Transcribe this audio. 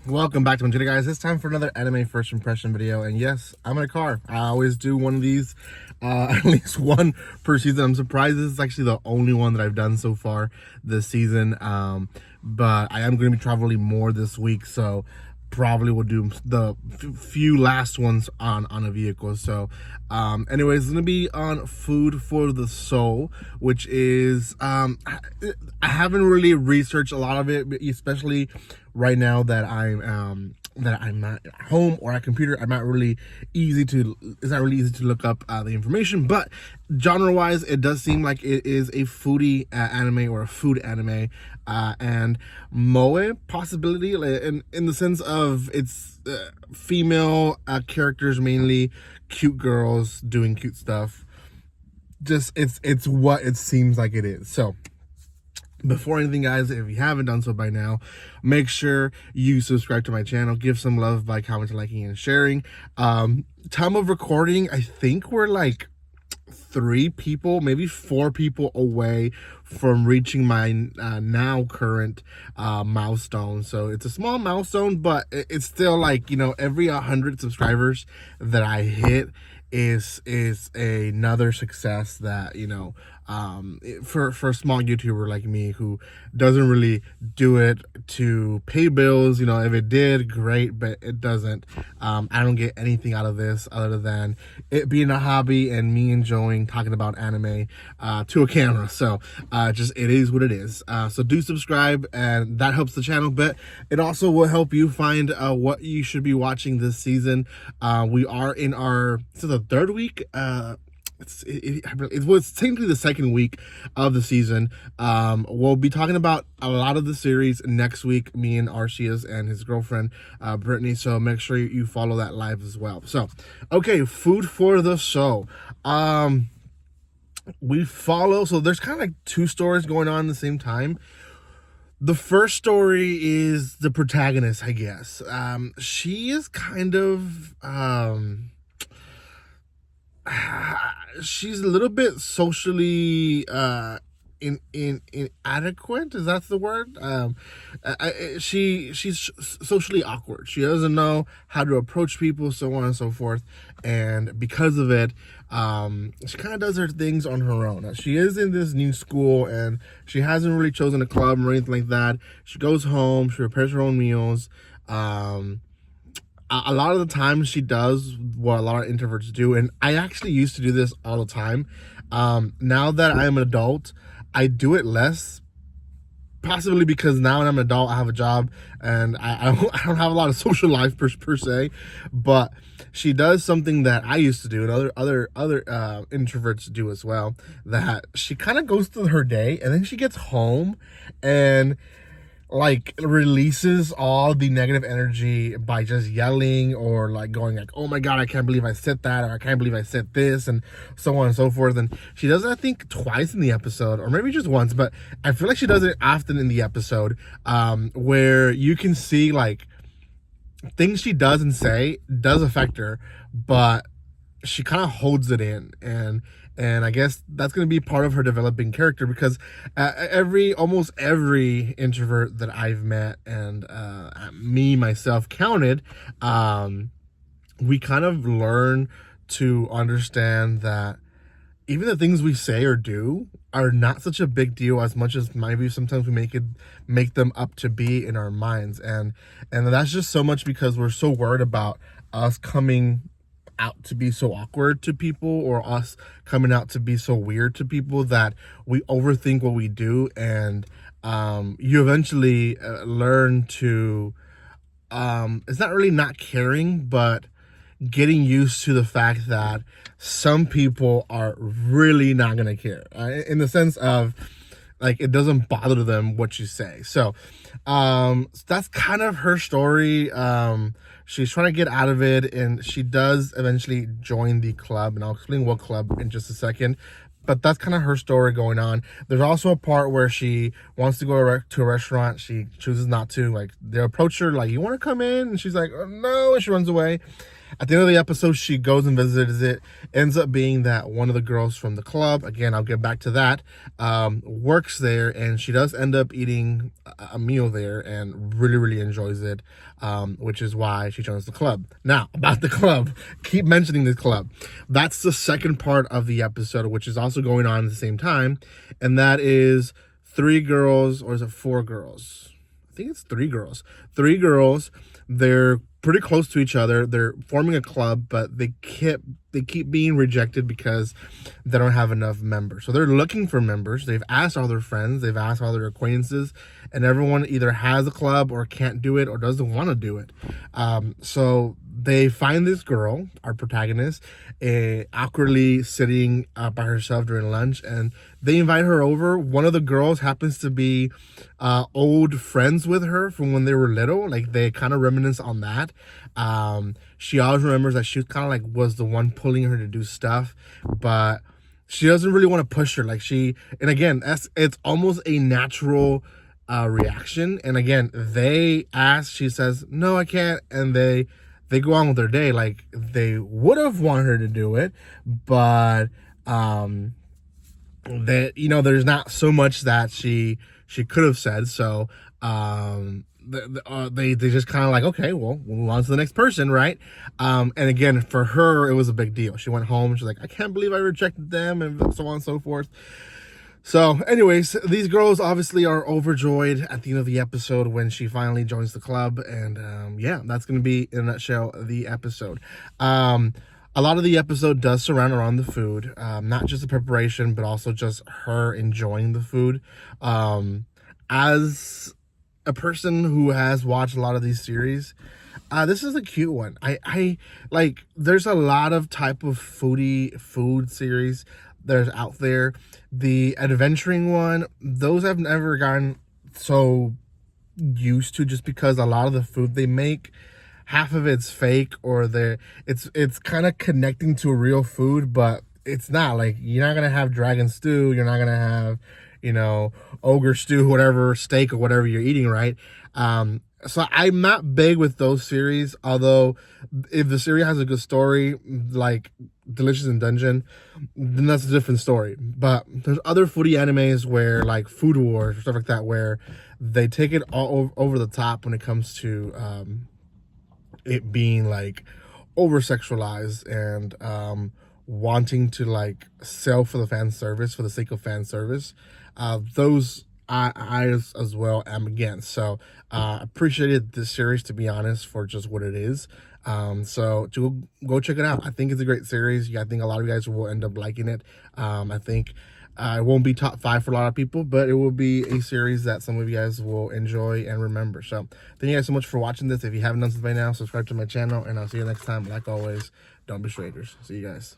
Welcome back to my channel, guys. It's time for another anime first impression video, and yes, I'm in a car. I always do one of these, at least one per season. I'm surprised this is actually the only one that I've done so far this season, but I am going to be traveling more this week, so probably will do the few last ones on a vehicle. So anyways, it's gonna be on Food for the Soul, which is I haven't really researched a lot of it, especially right now that I'm at home or at computer. It's not really easy to look up the information, but genre wise it does seem like it is a foodie anime, or a food anime, and moe possibility, in the sense of it's female characters, mainly cute girls doing cute stuff. Just it's what it seems like it is. So before anything, guys, if you haven't done so by now, make sure you subscribe to my channel. Give some love by commenting, liking, and sharing. Time of recording, I think we're like 3 people, maybe 4 people away from reaching my now current milestone. So it's a small milestone, but it's still like, you know, every 100 subscribers that I hit is another success that, you know, for a small YouTuber like me who doesn't really do it to pay bills. You know, if it did, great, but it doesn't. I don't get anything out of this other than it being a hobby and me enjoying talking about anime to a camera. So just, it is what it is. So do subscribe, and that helps the channel, but it also will help you find what you should be watching this season. We are in the 3rd week. It was technically the 2nd week of the season. We'll be talking about a lot of the series next week, me and Arceus and his girlfriend Brittany, so make sure you follow that live as well. So okay, Food for the Soul. We follow, so there's kind of like 2 stories going on at the same time. The first story is the protagonist, I guess. She is kind of she's a little bit socially inadequate. Is that the word? She's socially awkward. She doesn't know how to approach people, so on and so forth. And because of it, she kind of does her things on her own. She is in this new school, and she hasn't really chosen a club or anything like that. She goes home. She prepares her own meals. A lot of the time she does what a lot of introverts do, and I actually used to do this all the time. Now that I'm an adult, I do it less, possibly because now when I'm an adult, I have a job, and I don't have a lot of social life per se, but she does something that I used to do, and other introverts do as well, that she kind of goes through her day, and then she gets home and like releases all the negative energy by just yelling, or like going like, oh my god, I can't believe I said that, or I can't believe I said this, and so on and so forth. And she does it, I think, twice in the episode, or maybe just once, but I feel like she does it often in the episode, where you can see like things she does and say does affect her, but she kind of holds it in, and I guess that's going to be part of her developing character, because almost every introvert that I've met, and me myself counted, we kind of learn to understand that even the things we say or do are not such a big deal as much as maybe sometimes we make them up to be in our minds, and that's just so much because we're so worried about us coming out to be so awkward to people, or us coming out to be so weird to people, that we overthink what we do. And you eventually learn to it's not really not caring, but getting used to the fact that some people are really not gonna care, in the sense of like it doesn't bother them what you say. So that's kind of her story. She's trying to get out of it, and she does eventually join the club, and I'll explain what club in just a second. But that's kind of her story going on. There's also a part where she wants to go to a restaurant. She chooses not to. Like, they approach her like, you want to come in? And she's like, oh, no, and she runs away. at the end of the episode, she goes and visits it. Ends up being that one of the girls from the club, again, I'll get back to that, works there, and she does end up eating a meal there and really, really enjoys it, which is why she joins the club. Now, about the club, keep mentioning the club. That's the second part of the episode, which is also going on at the same time, and that is 3 girls, or is it 4 girls? I think it's 3 girls. 3 girls. They're pretty close to each other. They're forming a club, but they keep being rejected because they don't have enough members. So they're looking for members. They've asked all their friends, they've asked all their acquaintances, and everyone either has a club or can't do it or doesn't want to do it. So they find this girl, our protagonist, awkwardly sitting by herself during lunch, and they invite her over. One of the girls happens to be old friends with her from when they were little. Like, they kind of reminisce on that. She always remembers that she kind of like was the one pulling her to do stuff, but she doesn't really want to push her. Like, and again, it's almost a natural reaction. And again, they ask, she says, no, I can't. And they go on with their day. Like, they would have wanted her to do it, but that, there's not so much that she could have said. So they just kind of like, okay, well, we'll move on to the next person, right? And again, for her, it was a big deal. She went home, she's like, I can't believe I rejected them, and so on and so forth. So anyways, these girls obviously are overjoyed at the end of the episode when she finally joins the club. And yeah, that's going to be, in a nutshell, the episode. A lot of the episode does surround around the food, not just the preparation, but also just her enjoying the food. As a person who has watched a lot of these series, this is a cute one. I like, there's a lot of type of food series there's out there. The adventuring one, those I've never gotten so used to, just because a lot of the food they make, half of it's fake, or it's kind of connecting to real food, but it's not. Like, you're not gonna have dragon stew, you're not gonna have, ogre stew, whatever, steak or whatever you're eating, right? So I'm not big with those series, although if the series has a good story, like Delicious in Dungeon, then that's a different story. But there's other foodie animes where, like Food Wars or stuff like that, where they take it all over the top when it comes to it being like over sexualized and wanting to like sell for the fan service, for the sake of fan service. Those I as well am against. So appreciated this series, to be honest, for just what it is. So to go check it out. I think it's a great series. I think a lot of you guys will end up liking it. I think it won't be top 5 for a lot of people, but it will be a series that some of you guys will enjoy and remember. So thank you guys so much for watching this. If you haven't done so by now, subscribe to my channel, and I'll see you next time. Like always, don't be strangers. See you guys.